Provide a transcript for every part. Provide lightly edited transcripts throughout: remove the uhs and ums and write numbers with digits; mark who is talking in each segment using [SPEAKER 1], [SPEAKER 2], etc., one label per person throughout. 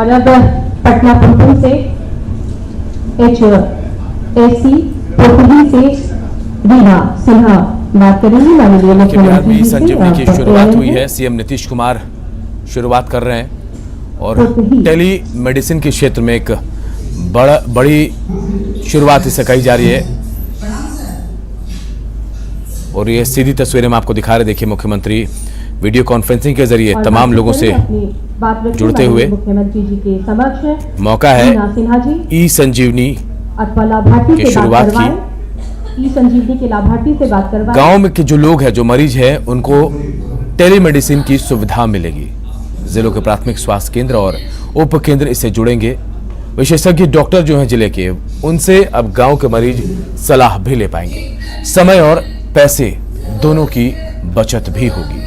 [SPEAKER 1] और अब पटना पुनपुन से HSC पोखरी से रीना सिन्हा बात करेंगी। माननीय
[SPEAKER 2] बिहार में संजीवनी की शुरुआत हुई है। सीएम नीतीश कुमार शुरुआत कर रहे हैं और टेली मेडिसिन के क्षेत्र में एक बड़ी शुरुआत इसे कही जा रही है। और ये सीधी तस्वीरें हम आपको दिखा रहे। देखिए, मुख्यमंत्री वीडियो कॉन्फ्रेंसिंग के जरिए तमाम लोगों से जुड़ते हुए
[SPEAKER 1] मुख्यमंत्री जी के समक्ष
[SPEAKER 2] मौका है ई संजीवनी की शुरुआत की।
[SPEAKER 1] ई संजीवनी के लाभार्थी से बात करवा।
[SPEAKER 2] गांव में के जो लोग हैं, जो मरीज हैं, उनको टेलीमेडिसिन की सुविधा मिलेगी। जिलों के प्राथमिक स्वास्थ्य केंद्र और उप केंद्र इससे जुड़ेंगे। विशेषज्ञ डॉक्टर जो हैं जिले के, उनसे अब गांव के मरीज सलाह भी ले पाएंगे। समय और पैसे दोनों की बचत भी होगी।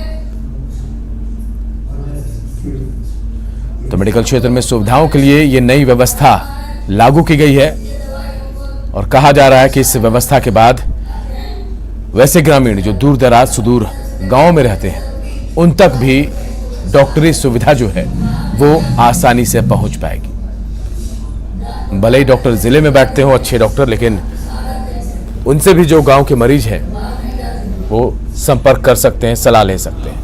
[SPEAKER 2] तो मेडिकल क्षेत्र में सुविधाओं के लिए ये नई व्यवस्था लागू की गई है और कहा जा रहा है कि इस व्यवस्था के बाद वैसे ग्रामीण जो दूर दराज सुदूर गांव में रहते हैं, उन तक भी डॉक्टरी सुविधा जो है वो आसानी से पहुंच पाएगी। भले ही डॉक्टर जिले में बैठते हो, अच्छे डॉक्टर, लेकिन उनसे भी जो गांव के मरीज हैं वो संपर्क कर सकते हैं, सलाह ले सकते हैं।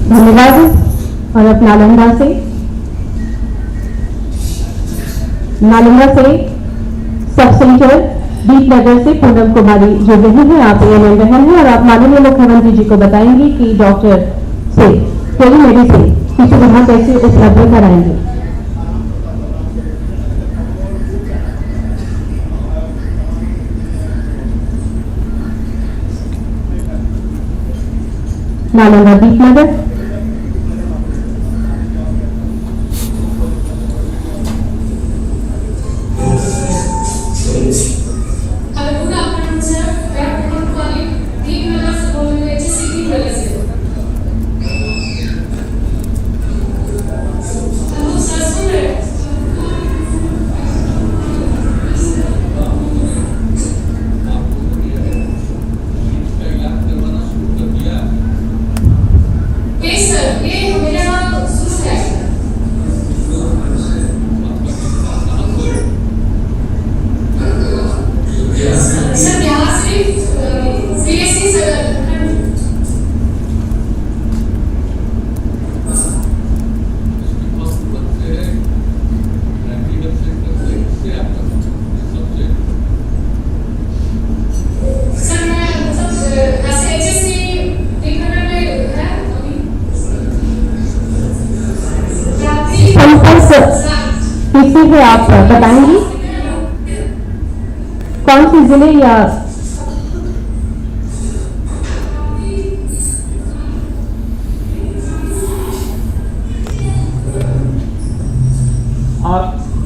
[SPEAKER 1] धन्यवाद। और अब नालंदा से सब सेंटर दीपनगर से पूनम कुमारी जुड़ रही है। आप ANM बहन हैं और आप माननीय मुख्यमंत्री जी को बताएंगी कि डॉक्टर से टेलीमेडिसिन की सुविधा कैसे उपलब्ध कराएंगे। नालंदा दीपनगर। किसी से आप बताएंगी कौन सी जिले या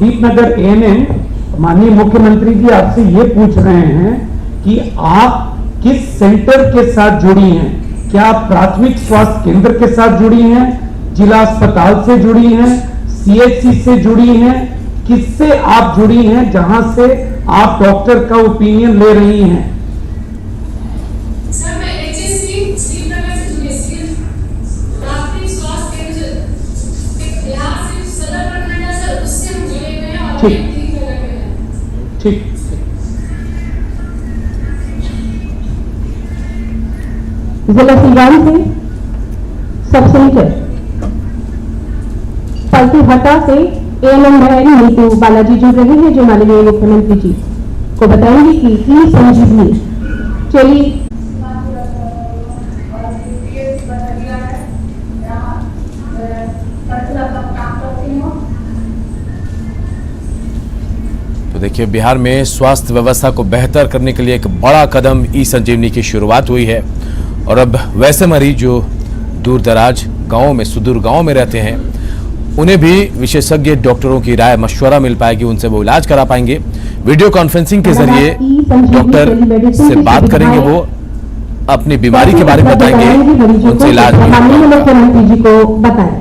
[SPEAKER 3] दीपनगर ANM माननीय मुख्यमंत्री जी आपसे ये पूछ रहे हैं कि आप किस सेंटर के साथ जुड़ी हैं? क्या आप प्राथमिक स्वास्थ्य केंद्र के साथ जुड़ी हैं, जिला अस्पताल से जुड़ी हैं, CHC से जुड़ी हैं, किससे आप जुड़ी हैं जहां से आप डॉक्टर का ओपिनियन ले रही हैं?
[SPEAKER 4] सर, मैं HSC दीपनगर से जुड़ी प्राथमिक स्वास्थ्य केंद्र बिहार से सदर प्रखंड है सर, उससे हम जुड़े हुए हैं और दीपनगर में हैं।
[SPEAKER 3] ठीक।
[SPEAKER 1] जिला सिवान से सब सेंटर पलतीहटा से ANM बहन नीतू बालाजी जुड़ रही है, जो माननीय मुख्यमंत्री जी को बताएंगे कि ई संजीवनी चली
[SPEAKER 2] तो देखिए, बिहार में स्वास्थ्य व्यवस्था को बेहतर करने के लिए एक बड़ा कदम ई संजीवनी की शुरुआत हुई है। और अब वैसे मरीज जो दूर दराज गांवों में, सुदूर गांवों में रहते हैं, उन्हें भी विशेषज्ञ डॉक्टरों की राय मशवरा मिल पाएगी, उनसे वो इलाज करा पाएंगे। वीडियो कॉन्फ्रेंसिंग के जरिए डॉक्टर से बात करेंगे वो अपनी बीमारी के बारे में बताएंगे, उनसे इलाज भी
[SPEAKER 1] माननीय मुख्यमंत्री जी को बताया।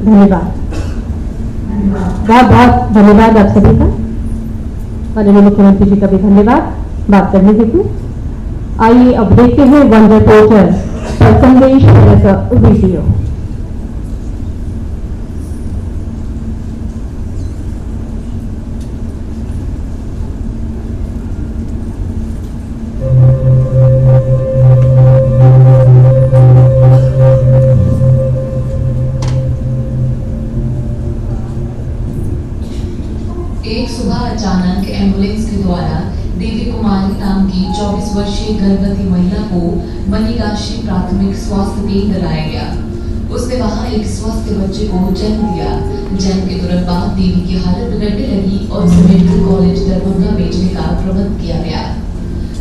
[SPEAKER 1] धन्यवाद, बहुत बहुत धन्यवाद आप सभी का। माननीय मुख्यमंत्री जी का भी धन्यवाद बात करने हेतु। आइए अब देखते हैं वन रिपोर्टर पर संदेश का वीडियो।
[SPEAKER 5] एक सुबह अचानक एम्बुलेंस के द्वारा देवी कुमारी नाम की 24 वर्षीय गर्भवती महिला को मनीगाशी प्राथमिक स्वास्थ्य केंद्र लाया गया। उसने वहां एक स्वस्थ बच्चे को जन्म दिया। जन्म के तुरंत बाद देवी की हालत बिगड़ने लगी और उसे मेडिकल कॉलेज दरभंगा भेजने का प्रबंध किया गया।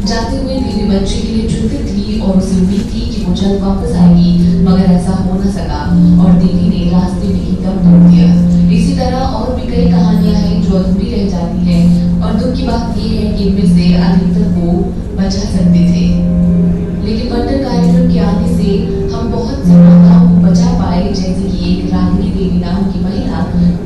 [SPEAKER 5] जाते हुए देवी बच्चे के लिए चिंतित थी और उसे उम्मीद थी कि वो जल्द वापस आएगी, मगर ऐसा हो न सका और देवी ने रास्ते में ही दम तोड़ दिया। इसी तरह और भी कई कहानियां हैं जो अधूरी रह जाती हैं और दुख की बात यह है कि इनमें से अधिकतर को बचा सकते थे, लेकिन वंडर कार्यक्रम के आने से हम बहुत सी माताओं को बचा पाए, जैसे कि एक रागिनी देवी नाम की महिला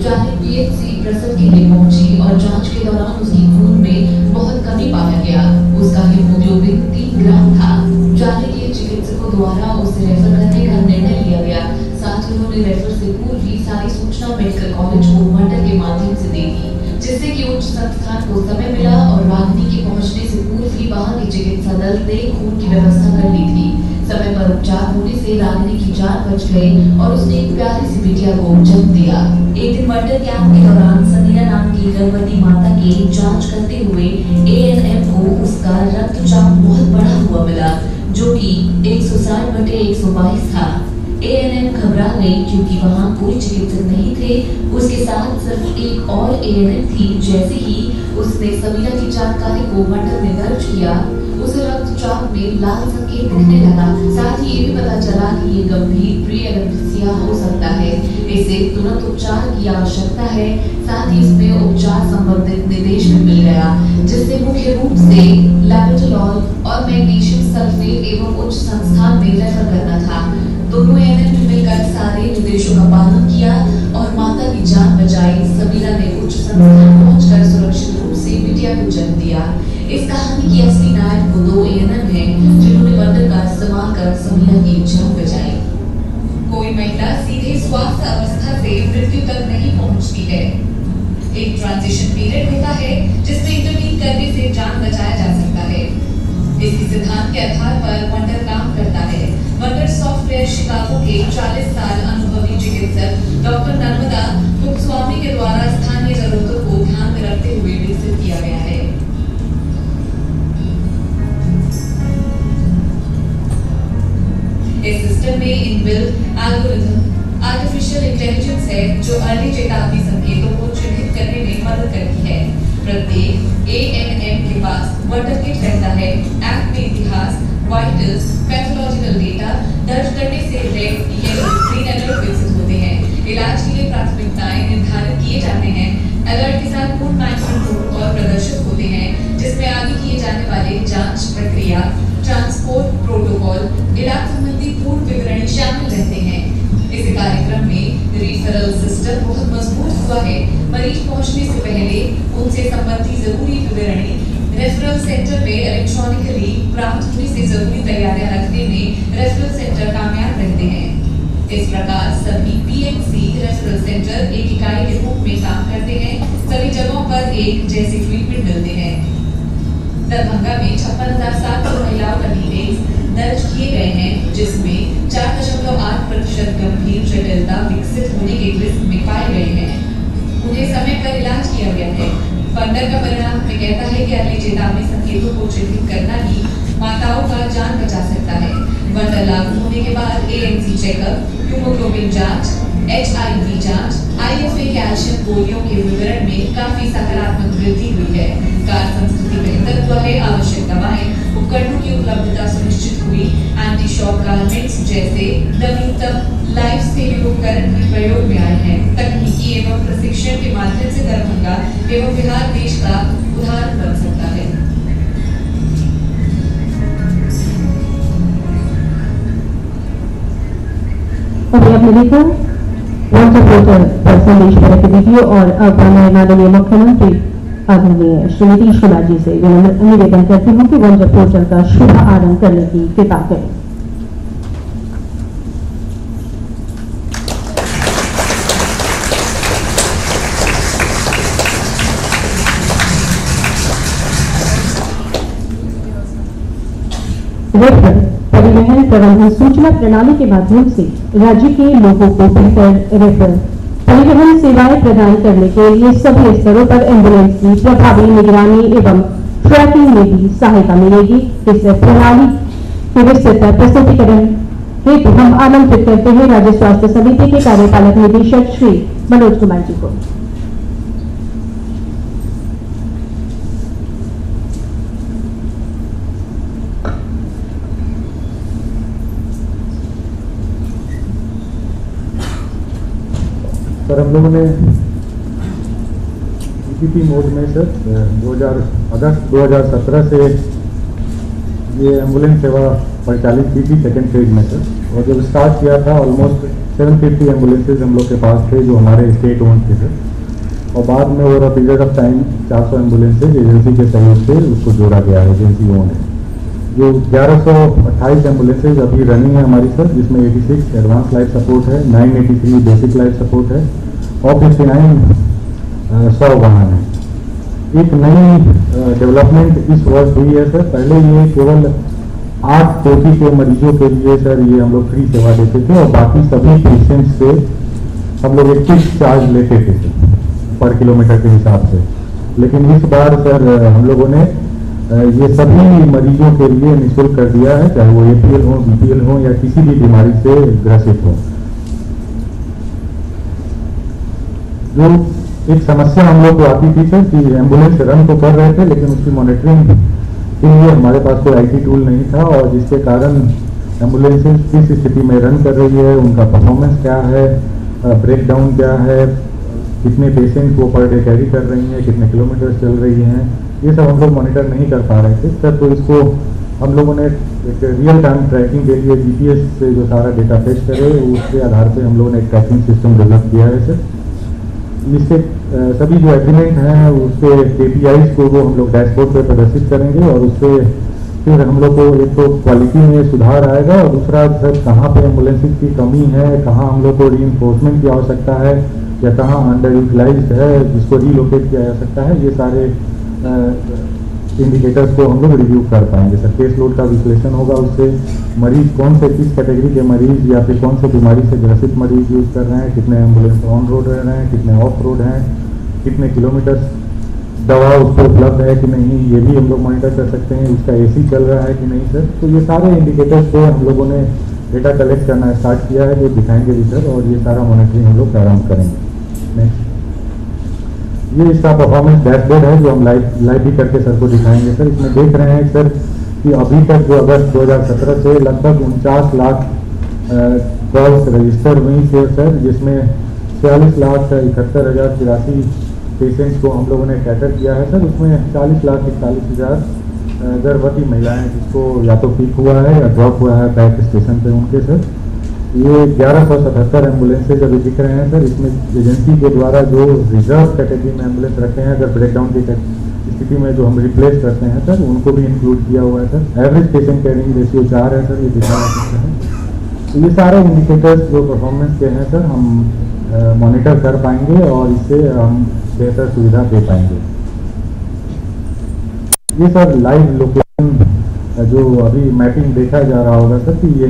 [SPEAKER 5] चाहे पीएचसी प्रसव के लिए पहुंची और जांच के दौरान उसकी खून में बहुत कमी पाया गया। उसका हीमोग्लोबिन 3 ग्राम था। जाने के चिकित्सकों द्वारा उसे रेफर करने का निर्णय लिया गया। साथ ही उन्होंने रेफर से पूर्व ही सारी सूचना मेडिकल कॉलेज को वंडर के माध्यम से दे दी, जिससे कि उच्च संस्थान को समय मिला और रागिनी के पहुंचने से पूर्व ही वहां के चिकित्सा दल ने खून की व्यवस्था कर ली थी। समय पर उपचार होने से रागिनी की जान बच गई और उसने एक प्यारी सी बिटिया को जन्म दिया।
[SPEAKER 6] एक दिन वंडर कैंप के दौरान समीरा नाम की गर्भवती माता की जांच करते हुए ANM को उसका रक्तचाप बहुत बढ़ा हुआ मिला, जो कि 160/122 था। ANM घबरा गई क्योंकि वहाँ कोई चिकित्सक नहीं थे। उसके साथ सिर्फ एक और ANM थी। जैसे ही उसने समीरा की जानकारी को वंडर में दर्ज किया, उसे रक्तचाप में लाल संकेत दिखने लगा। साथ ही ये भी पता चला कि ये गंभीर प्री-एलर्जिया हो सकता है। इसे तुरंत उपचार की आवश्यकता है। साथ ही इसमें उपचार संबंधित निर्देश भी मिल गया, जिससे मुख्य रूप से लैबेटोलॉल और मैग्नीशियम सल्फेट एवं उच्च संस्थान में रेफर करना था। दोनों ANM ने मिलकर सारे निर्देशों का पालन किया और माता की जान बचाई। समीरा ने उच्च संस्थान पहुंचकर सुरक्षित रूप से बिटिया को जन्म दिया। इस कहानी की असली नायक वो 2 ANM हैं, जिन्होंने वंडर का इस्तेमाल कर समीरा की जान बचाई।
[SPEAKER 5] कोई महिला सीधे स्वास्थ्य अवस्था से मृत्यु तक नहीं पहुंचती है। एक ट्रांजिशन पीरियड होता है जिसमें इंटरवीन करने से जान बचाया जा सकता है। इसी सिद्धांत के आधार पर वंडर काम करता है। वंडर सॉफ्टवेयर शिकागो के 40 साल अनुभवी चिकित्सक डॉक्टर नर्मदा कुपस्वामी के द्वारा स्थानीय जरूरतों को ध्यान में रखते हुए विकसित किया गया है। इस सिस्टम में इनबिल्ट एल्गोरिथम आर्टिफिशियल इंटेलिजेंस है, जो अर्ली चेतावनी संकेतों को चिन्हित करने में मदद करती है। प्रत्येक ANM के पास वंडर किट रहता है। एक्ट में इतिहास, वाइटल्स, पैथोलॉजिकल डेटा दर्ज करने से रेड, येलो, ग्रीन अलर्ट विकसित होते हैं। इलाज के लिए प्राथमिकताएं निर्धारित किए जाते हैं। अलर्ट के साथ पूर्ण मैनेजमेंट प्रोटोकॉल प्रदर्शित होते हैं, जिसमें आगे किए जाने वाले जांच प्रक्रिया, ट्रांसपोर्ट प्रोटोकॉल, इलाज संबंधी पूर्ण विवरण शामिल रहते हैं। इस कार्यक्रम में रेफरल सिस्टम बहुत मजबूत हुआ है। मरीज पहुंचने से पहले उनसे संबंधी जरूरी विवरणी रेफरल सेंटर में इलेक्ट्रॉनिकली प्राप्त होने से जरूरी तैयारियां रखने में रेफरल सेंटर कामयाब रहते हैं। इस प्रकार सभी PHC रेफरल सेंटर एक इकाई के रूप में काम करते हैं। सभी जगहों पर एक जैसे ट्रीटमेंट मिलते हैं। दरभंगा में 56,700 महिलाओं का डिटेल्स दर्ज किए गए हैं, जिसमें 4.8% गंभीर जटिलता विकसित होने के रिस्क में पाए गए हैं। उन्हें समय पर इलाज किया गया है। फंडर का परिणाम हमें कहता है कि अगले चेतावनी संकेतों को चिन्हित करना ही माताओं का जान बचा सकता है। फंडर लागू होने के बाद ANC चेकअप, हीमोग्लोबिन जांच, HIV जांच, IFA कैल्शियम गोलियों के विवरण में काफी सकारात्मक वृद्धि हुई है। कार्य संस्कृति बेहतर हुआ है, आवश्यक दवाएं उपकरणों की उपलब्धता सुनिश्चित हुई। एंटी शॉक गारमेंट्स जैसे नवीनतम लाइफ सेविंग उपकरण भी प्रयोग में आए हैं। तकनीकी एवं प्रशिक्षण के माध्यम से दरभंगा एवं बिहार देश का उदाहरण बन सकता है।
[SPEAKER 1] अभी आपने देखा वन सपोर्टर पर संदेश पर एक वीडियो और अब मैं माननीय मुख्यमंत्री आदरणीय श्री नीतीश कुमार जी से निवेदन करती हूँ कि वन सपोर्टर का शुभ आरंभ करने की कृपा करें। परिवहन प्रबंधन सूचना प्रणाली के माध्यम से राज्य के लोगों को बेहतर परिवहन सेवाएं प्रदान करने के लिए सभी स्तरों पर एम्बुलेंस की प्रभावी निगरानी एवं ट्रैकिंग में भी सहायता मिलेगी। इस प्रणाली के विस्तृत प्रस्तुतिकरण हेतु हम आमंत्रित करते हैं राज्य स्वास्थ्य समिति के कार्यपालक निदेशक श्री मनोज कुमार जी को।
[SPEAKER 7] सर, हम लोगों ने EPP मोड में सर अगस्त 2017 से ये एम्बुलेंस सेवा परिचालित की थी सेकेंड फेज में सर। और जब स्टार्ट किया था ऑलमोस्ट 750 एम्बुलेंसेज हम लोग के पास थे जो हमारे स्टेट ओन थे सर। और बाद में over a period of time 400 ambulances agency के सहयोग से उसको जोड़ा गया है, एजेंसी ओन है। जो 1128 एम्बुलेंसेज अभी रनिंग है हमारी सर, जिसमें 86 एडवांस लाइफ सपोर्ट है, 983 बेसिक लाइफ सपोर्ट है और 59 100 वाहन है। एक नई डेवलपमेंट इस वर्ष हुई है सर। पहले ये केवल 8 कोटि के मरीजों के लिए सर ये हम लोग फ्री सेवा देते थे और बाकी सभी पेशेंट से हम लोग एक फिक्स चार्ज लेते थे सर पर किलोमीटर के हिसाब से। लेकिन इस बार सर हम लोगों ने ये सभी मरीजों के लिए निःशुल्क कर दिया है, चाहे वो APL हो, BPL हो या किसी भी बीमारी से ग्रसित हो। जो एक समस्या हम लोग को आती थी सर कि एम्बुलेंस रन तो कर रहे थे लेकिन उसकी मॉनिटरिंग के लिए हमारे पास कोई IT टूल नहीं था और जिसके कारण एम्बुलेंसेज किस स्थिति में रन कर रही है, उनका परफॉर्मेंस क्या है, ब्रेक डाउन क्या है, कितने पेशेंट वो पर डे कैरी कर रही हैं, कितने किलोमीटर चल रही हैं, ये सब हम लोग मॉनिटर नहीं कर पा रहे थे सर। तो इसको हम लोगों ने एक रियल टाइम ट्रैकिंग के लिए GPS से जो सारा डेटा फेच करे उसके आधार पे हम लोगों ने एक ट्रैकिंग सिस्टम डेवलप किया है सर। इससे सभी जो एग्रीमेंट हैं उसके KPIs को वो हम लोग डैशबोर्ड पे प्रदर्शित करेंगे और उससे फिर हम लोग को एक तो क्वालिटी में सुधार आएगा और दूसरा सर कहाँ पे एम्बुलेंसेज की कमी है, कहाँ हम लोग को रीइंफोर्समेंट की आवश्यकता है या कहाँ अंडर यूटिलाइज्ड है जिसको रीलोकेट किया जा सकता है, ये सारे इंडिकेटर्स को हम लोग रिव्यू कर पाएंगे सर। केस लोड का विश्लेषण होगा, उससे मरीज कौन से किस कैटेगरी के मरीज या फिर कौन से बीमारी से ग्रसित मरीज यूज कर रहे हैं, कितने एम्बुलेंस ऑन रोड रह रहे हैं, कितने ऑफ रोड हैं, कितने किलोमीटर दवा उस पर उपलब्ध है कि नहीं, ये भी हम लोग मॉनिटर कर सकते हैं, उसका AC चल रहा है कि नहीं सर। तो ये सारे इंडिकेटर्स पे हम लोगों ने डेटा कलेक्ट करना स्टार्ट किया है जो दिखाएंगे भी सर और ये सारा मॉनिटरिंग हम लोग प्रारंभ करेंगे। नेक्स्ट, ये इसका परफॉर्मेंस डैशबोर्ड है जो हम लाइव भी करके सर को दिखाएंगे सर। इसमें देख रहे हैं सर कि अभी तक जो अगस्त 2017 से लगभग 49 लाख कॉल्स रजिस्टर हुई थे सर, जिसमें 46,71,083 पेशेंट्स को हम लोगों ने कैटर किया है सर। उसमें 40,41,000 गर्भवती महिलाएं जिसको या तो पिक हुआ है या ड्रॉप हुआ है बैक स्टेशन पे उनके सर। ये 1177 एम्बुलेंसेज अभी दिख रहे हैं सर। इसमें एजेंसी के द्वारा जो रिजर्व कैटेगरी में एम्बुलेंस रखे हैं, अगर ब्रेकडाउन की स्थिति में जो हम रिप्लेस करते हैं सर, उनको भी इंक्लूड किया हुआ है sir. Average patient carrying ratio 4 है सर, ये दिखा सकते हैं। तो ये सारे इंडिकेटर्स जो परफॉर्मेंस के हैं सर हम मॉनिटर कर पाएंगे और इससे हम बेहतर सुविधा दे पाएंगे। ये सर लाइव लोकेशन जो अभी मैपिंग देखा जा रहा होगा सर कि ये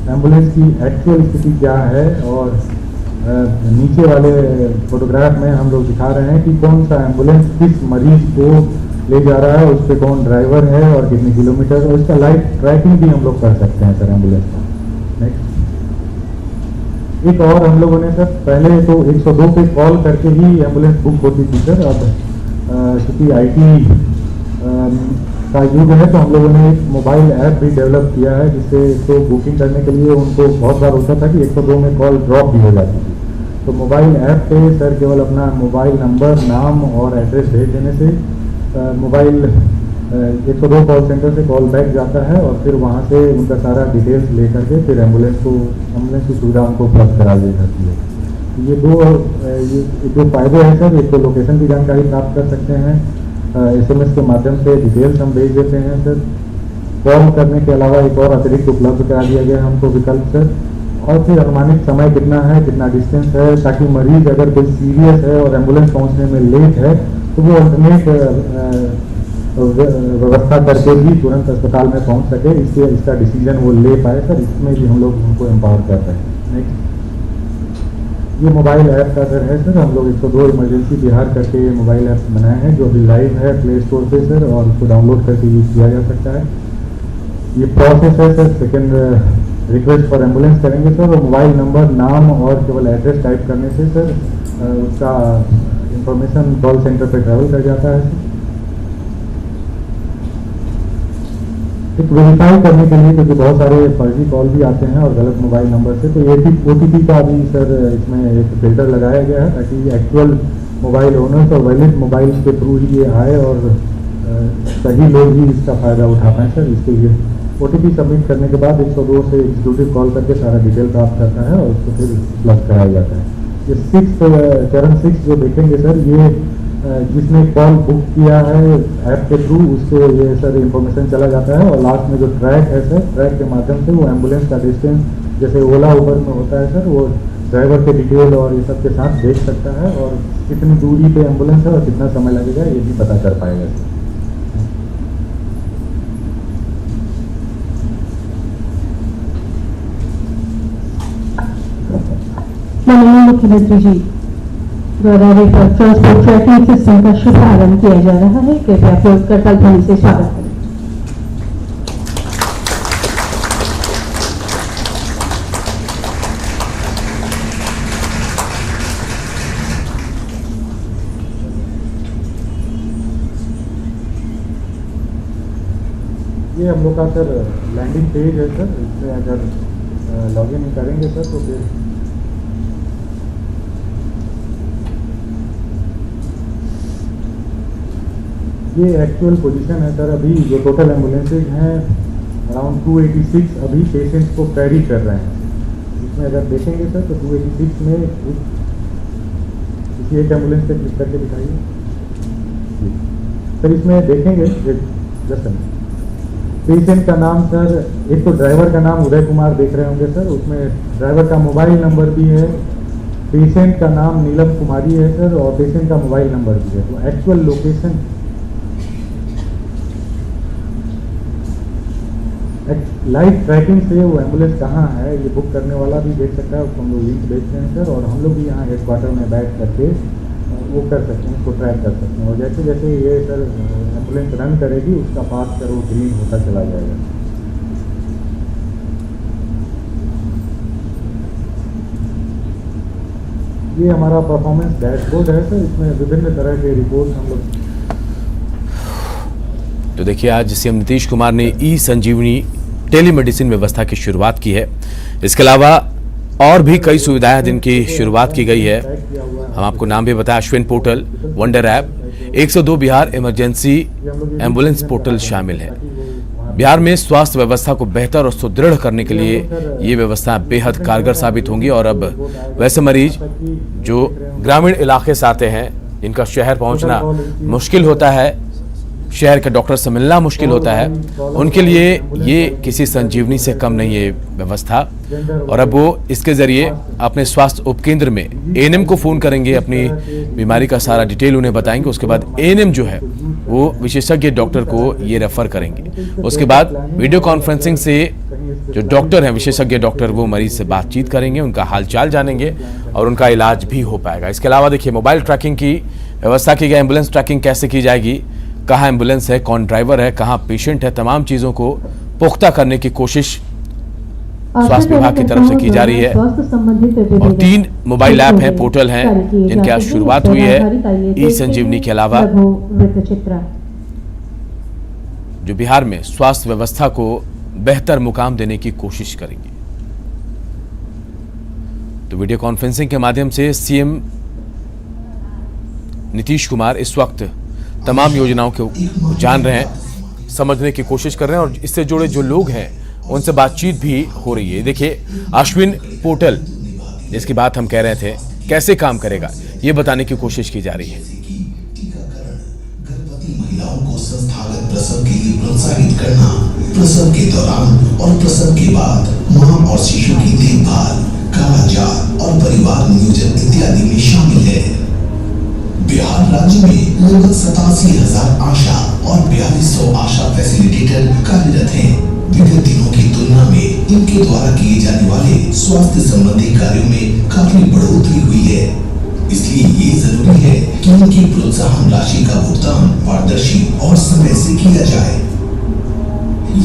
[SPEAKER 7] एम्बुलेंस की एक्चुअल स्थिति क्या है और नीचे वाले फोटोग्राफ में हम लोग दिखा रहे हैं कि कौन सा एम्बुलेंस किस मरीज को ले जा रहा है, उस पर कौन ड्राइवर है और कितने किलोमीटर, और उसका लाइव ट्रैकिंग भी हम लोग कर सकते हैं सर एम्बुलेंस का। नेक्स्ट, एक और हम लोगों ने सर पहले तो 102 पे कॉल करके ही एम्बुलेंस बुक होती थी सर। अब चूँकि IT का युग है तो हम लोगों ने एक मोबाइल ऐप भी डेवलप किया है, जिससे इसको बुकिंग करने के लिए उनको बहुत बार होता था कि 102 में कॉल ड्रॉप भी हो जाती थी। तो मोबाइल ऐप पे सर केवल अपना मोबाइल नंबर, नाम और एड्रेस भेज देने से मोबाइल 102 कॉल सेंटर से कॉल बैक जाता है और फिर वहाँ से उनका सारा डिटेल्स ले करके फिर एम्बुलेंस की सुविधा उनको उपलब्ध करा दी जाती है। ये दो फायदे हैं सर, एक तो लोकेशन की जानकारी प्राप्त कर सकते हैं, SMS के माध्यम से डिटेल्स हम भेज देते हैं सर। कॉल करने के अलावा एक और अतिरिक्त उपलब्ध करा दिया गया हमको विकल्प सर। और फिर अनुमानित समय कितना है, कितना डिस्टेंस है, ताकि मरीज अगर कोई सीरियस है और एम्बुलेंस पहुंचने में लेट है तो वो अल्टरनेट व्यवस्था करके भी तुरंत अस्पताल में पहुंच सके, इससे इसका डिसीजन वो ले पाए सर। इसमें भी हम लोग उनको एम्पावर कर रहे हैं। नेक्स्ट, ये मोबाइल ऐप का सर है सर, हम लोग 102 इमरजेंसी बिहार करके ये मोबाइल ऐप बनाए हैं जो अभी लाइव है प्ले स्टोर पे सर, और उसको डाउनलोड करके यूज किया जा सकता है। ये प्रोसेस है sir, second request for ambulance करेंगे सर, और मोबाइल नंबर, नाम और केवल एड्रेस टाइप करने से सर उसका इंफॉर्मेशन कॉल सेंटर पे ट्रैवल कर जाता है। एक वेरीफाई करने के लिए, क्योंकि बहुत सारे फर्जी कॉल भी आते हैं और गलत मोबाइल नंबर से, तो OTP का भी सर इसमें एक फिल्टर लगाया गया है ताकि एक्चुअल मोबाइल ओनर्स और वैलिड मोबाइल के थ्रू ही ये आए और सही लोग ही इसका फ़ायदा उठा पाएँ सर। इसके लिए OTP सबमिट करने के बाद 102 से एग्जीक्यूटिव कॉल करके सारा डिटेल प्राप्त करता है और उसको फिर उपलब्ध कराया जाता है। ये चरण 6 जो देखेंगे सर, ये जिसने कॉल बुक किया है ऐप के थ्रू उसको ये सर इंफॉर्मेशन चला जाता है, और लास्ट में जो ट्रैक है सर, ट्रैक के माध्यम से वो एम्बुलेंस का डिस्टेंस जैसे ओला उबर में होता है सर, वो ड्राइवर के डिटेल और ये सब के साथ देख सकता है और कितनी दूरी पे एम्बुलेंस है और कितना समय लगेगा ये भी पता कर पाएगा सर।
[SPEAKER 1] माननीय मुख्यमंत्री जी द्वारा रेफर ट्रांसपोर्ट ट्रैकिंग सिस्टम का शुभारंभ किया जा रहा है। कृपया करताल ध्वनि से स्वागत करें।
[SPEAKER 7] ये हम लोग का सर लैंडिंग पेज है सर, इसमें अगर लॉगिन करेंगे सर तो फिर ये एक्चुअल पोजीशन है सर। अभी जो टोटल एम्बुलेंसेज हैं अराउंड 286 अभी पेशेंट्स को कैरी कर रहे हैं। इसमें अगर देखेंगे सर तो 286 में किसी एक एम्बुलेंस पे क्लिक करके दिखाइए सर। इसमें देखेंगे जस्ट पेशेंट का नाम सर, एक तो ड्राइवर का नाम उदय कुमार देख रहे होंगे सर, उसमें ड्राइवर का मोबाइल नंबर भी है, पेशेंट का नाम नीलम कुमारी है सर, और पेशेंट का मोबाइल नंबर भी है। तो एक्चुअल लोकेशन लाइव ट्रैकिंग से वो एम्बुलेंस कहाँ है ये बुक करने वाला भी देख सकता है, उसको हम लोग लिंक भेजते हैं सर, और हम लोग भी यहाँ हेडक्वार्टर में बैठ करके वो कर सकते हैं, उसको ट्रैक कर सकते हैं। और जैसे जैसे ये सर एम्बुलेंस रन करेगी उसका पास कर वो ग्रीन होता चला जाएगा। ये हमारा परफॉर्मेंस डैशबोर्ड है सर, इसमें विभिन्न तरह के रिपोर्ट हम लोग।
[SPEAKER 2] तो देखिए, आज सीएम नीतीश कुमार ने ई-संजीवनी टेलीमेडिसिन व्यवस्था की शुरुआत की है। इसके अलावा और भी कई सुविधाएं जिनकी शुरुआत की गई है। हम आपको नाम भी बताया, Ashwin portal, wonder app, 102 Bihar emergency ambulance portal शामिल है। बिहार में स्वास्थ्य व्यवस्था को बेहतर और सुदृढ़ करने के लिए ये व्यवस्था बेहद कारगर साबित होंगी। और अब वैसे मरीज जो ग्रामीण इलाके से आते हैं, जिनका शहर पहुंचना मुश्किल होता है, शहर के डॉक्टर से मिलना मुश्किल होता है, उनके लिए ये किसी संजीवनी से कम नहीं है व्यवस्था। और अब वो इसके जरिए अपने स्वास्थ्य उपकेंद्र में एएनएम को फोन करेंगे, अपनी बीमारी का सारा डिटेल उन्हें बताएंगे। उसके बाद एएनएम जो है वो विशेषज्ञ डॉक्टर को ये रेफर करेंगे। उसके बाद वीडियो कॉन्फ्रेंसिंग से जो डॉक्टर हैं, विशेषज्ञ डॉक्टर, वो मरीज से बातचीत करेंगे, उनका हालचाल जानेंगे और उनका इलाज भी हो पाएगा। इसके अलावा देखिए मोबाइल ट्रैकिंग की व्यवस्था की गई, एम्बुलेंस ट्रैकिंग कैसे की जाएगी, कहाँ एम्बुलेंस है, कौन ड्राइवर है, कहाँ पेशेंट है, तमाम चीज़ों को पुख्ता करने की कोशिश स्वास्थ्य विभाग की तरफ से की जा रही है। और 3 मोबाइल ऐप हैं, पोर्टल हैं, जिनकी आज शुरुआत हुई है ई संजीवनी के अलावा, जो बिहार में स्वास्थ्य व्यवस्था को बेहतर मुकाम देने की कोशिश करेंगे। तो वीडियो कॉन्फ्रेंसिंग के माध्यम से सीएम नीतीश कुमार इस वक्त तमाम योजनाओं को जान रहे हैं, समझने की कोशिश कर रहे हैं और इससे जुड़े जो लोग हैं उनसे बातचीत भी हो रही है। देखिए अश्विन पोर्टल जिसकी बात हम कह रहे थे, कैसे काम करेगा ये बताने की कोशिश की जा रही है।
[SPEAKER 8] महिलाओं को संस्थागत प्रसव के लिए प्रोत्साहित करना, प्रसव के दौरान और प्रसव के बाद मां और शिशु की देखभाल, कालाजार और परिवार नियोजन इत्यादि में शामिल है। बिहार राज्य में लगभग 87,000 आशा और 4200 आशा फैसिलिटेटर कार्यरत हैं। विगत दिनों की तुलना में इनके द्वारा किए जाने वाले स्वास्थ्य संबंधी कार्यों में काफी बढ़ोतरी हुई है। इसलिए ये जरूरी है कि इनकी प्रोत्साहन राशि का भुगतान पारदर्शी और समय से किया जाए।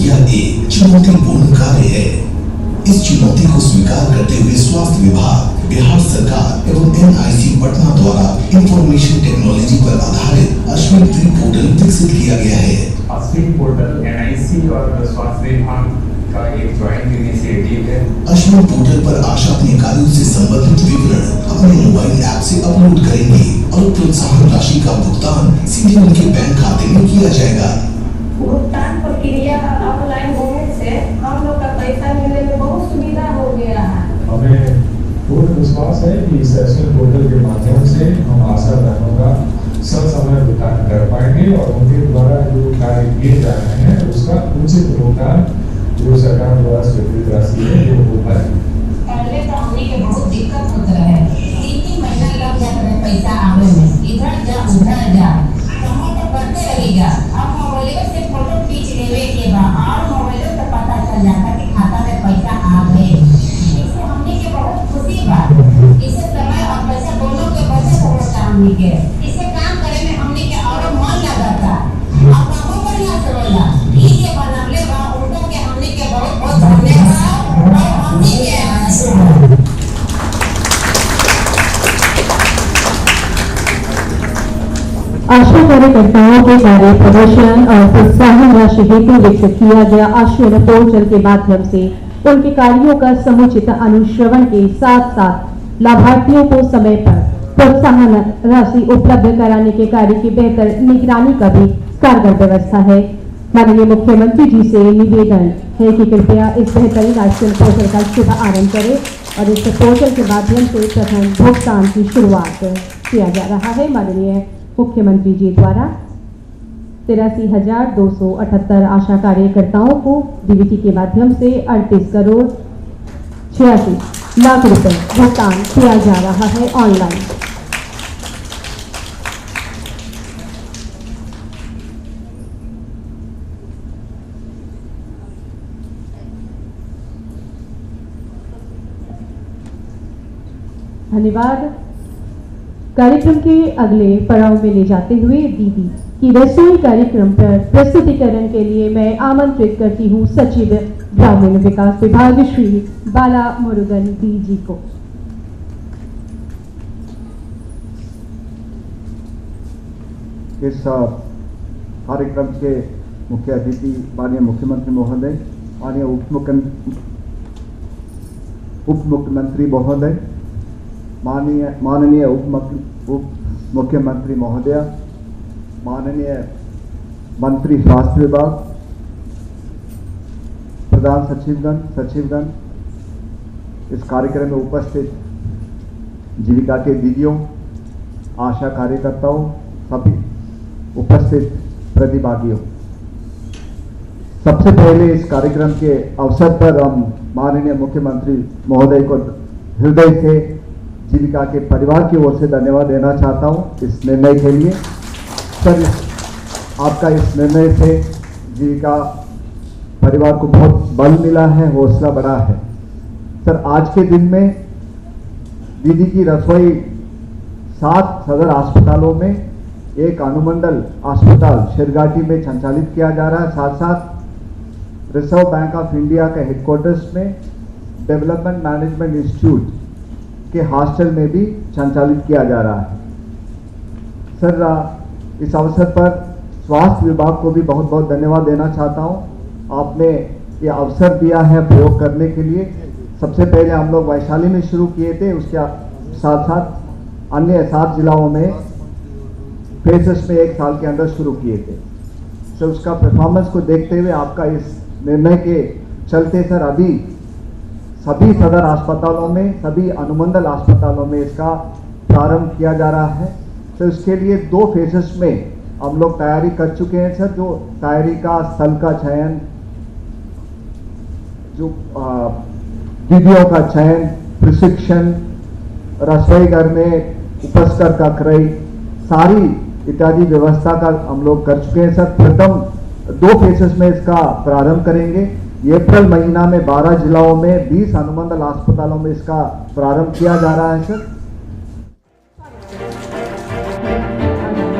[SPEAKER 8] यह एक चुनौतीपूर्ण कार्य है। इस चुनौती को स्वीकार करते हुए स्वास्थ्य विभाग, बिहार सरकार एवं एनआईसी पटना द्वारा इंफॉर्मेशन टेक्नोलॉजी पर आधारित अश्विन पोर्टल विकसित किया गया है।
[SPEAKER 9] अश्विन पोर्टल एनआईसी और स्वास्थ्य विभाग का एक ज्वाइंट इनिशिएटिव है।
[SPEAKER 8] अश्विन पोर्टल पर आशा अपने कार्यों से संबंधित विवरण अपने मोबाइल ऐप से अपलोड करेंगे और प्रोत्साहन राशि का भुगतान सीधे उनके बैंक खाते में किया जाएगा।
[SPEAKER 4] भुगतान प्रक्रिया ऑनलाइन होने से हम लोग का पैसा मिलने में बहुत सुविधा हो गया है।
[SPEAKER 10] हमें पूर्ण विश्वास है कि इस अश्विन पोर्टल के माध्यम से हम आशा बहनों का समय भुगतान कर पाएंगे और उनके द्वारा जो कार्य किए जा रहे हैं उसका उचित भुगतान जो सरकार द्वारा स्वीकृत राशि है वो हो पाए।
[SPEAKER 11] पहले तो हमने के बहुत दिक्कत होता है, 3 महीना लग जाता है पैसा आने में, इधर जा उधर जा, समय तो बढ़ते लगेगा। अब मोबाइल से फोटो खींच लेवे के बाद और मोबाइल से पता चल जाता कि खाता में पैसा आ गए। इससे हमने के बहुत खुशी बात, इससे समय और पैसा दोनों के बचत हो काम के, इससे काम करे में हमने के और मन लगाता और कामों बढ़िया चलेगा। ये बनावले बा उनको के हमने के बहुत बहुत धन्यवाद और हमने के
[SPEAKER 1] आशा कार्यकर्ताओं के कार्य प्रदर्शन और प्रोत्साहन राशि हेतु विकसित किया गया अश्विन पोर्टल के माध्यम से उनके कार्यों का समुचित अनुश्रवण के साथ साथ लाभार्थियों को समय पर प्रोत्साहन राशि उपलब्ध कराने के कार्य की बेहतर निगरानी का भी कारगर व्यवस्था है। माननीय मुख्यमंत्री जी से निवेदन है कि कृपया इस बेहतरीन अश्विन पोर्टल का शुभ आरंभ करें और इस पोर्टल के माध्यम से प्रथम भुगतान की शुरुआत किया जा रहा है। माननीय मुख्यमंत्री जी द्वारा 83,278 आशा कार्यकर्ताओं को डीबीटी के माध्यम से 38 करोड़ 86 लाख रुपए भुगतान किया जा रहा है ऑनलाइन। धन्यवाद। कार्यक्रम के अगले पड़ाव में ले जाते हुए दीदी की रसोई कार्यक्रम पर प्रस्तुतिकरण के लिए मैं आमंत्रित करती हूँ सचिव ग्रामीण विकास विभाग श्री बाला मुरुगन जी को।
[SPEAKER 7] इस कार्यक्रम के मुख्य अतिथि माननीय मुख्यमंत्री महोदय, माननीय उप मुख्यमंत्री महोदय, माननीय उप मुख्यमंत्री महोदय, माननीय मंत्री स्वास्थ्य विभाग, प्रधान सचिवगण, इस कार्यक्रम में उपस्थित जीविका के दीदियों, आशा कार्यकर्ताओं, सभी उपस्थित प्रतिभागियों, सबसे पहले इस कार्यक्रम के अवसर पर हम माननीय मुख्यमंत्री महोदय को हृदय से जीविका के परिवार की ओर से धन्यवाद देना चाहता हूं इस निर्णय के लिए। सर, आपका इस निर्णय से जीविका परिवार को बहुत बल मिला है, हौसला बढ़ा है। सर, आज के दिन में
[SPEAKER 12] दीदी की रसोई 7 सदर अस्पतालों में, एक अनुमंडल अस्पताल शिरघाटी में संचालित किया जा रहा है। साथ साथ रिजर्व बैंक ऑफ इंडिया के हेडक्वार्टर्स में डेवलपमेंट मैनेजमेंट इंस्टीट्यूट के हॉस्टल में भी संचालित किया जा रहा है। सर, इस अवसर पर स्वास्थ्य विभाग को भी बहुत बहुत धन्यवाद देना चाहता हूं। आपने ये अवसर दिया है प्रयोग करने के लिए। सबसे पहले हम लोग वैशाली में शुरू किए थे, उसके साथ साथ अन्य 7 जिलाओं में फेसेस में 1 साल के अंदर शुरू किए थे। सर, उसका परफॉर्मेंस को देखते हुए आपका इस निर्णय के चलते सर अभी सभी सदर अस्पतालों में, सभी अनुमंडल अस्पतालों में इसका प्रारंभ किया जा रहा है। तो इसके लिए 2 फेसेस में हम लोग तैयारी कर चुके हैं सर। जो तैयारी का स्थल का चयन, जो दीदियों का चयन, प्रशिक्षण, रसोई घर में उपस्कर का क्रय, सारी इत्यादि व्यवस्था का हम लोग कर चुके हैं सर। प्रथम 2 फेसेस में इसका प्रारंभ करेंगे। अप्रैल महीना में 12 जिलाओं में 20 अनुमंडल अस्पतालों में इसका प्रारंभ किया जा रहा है सर।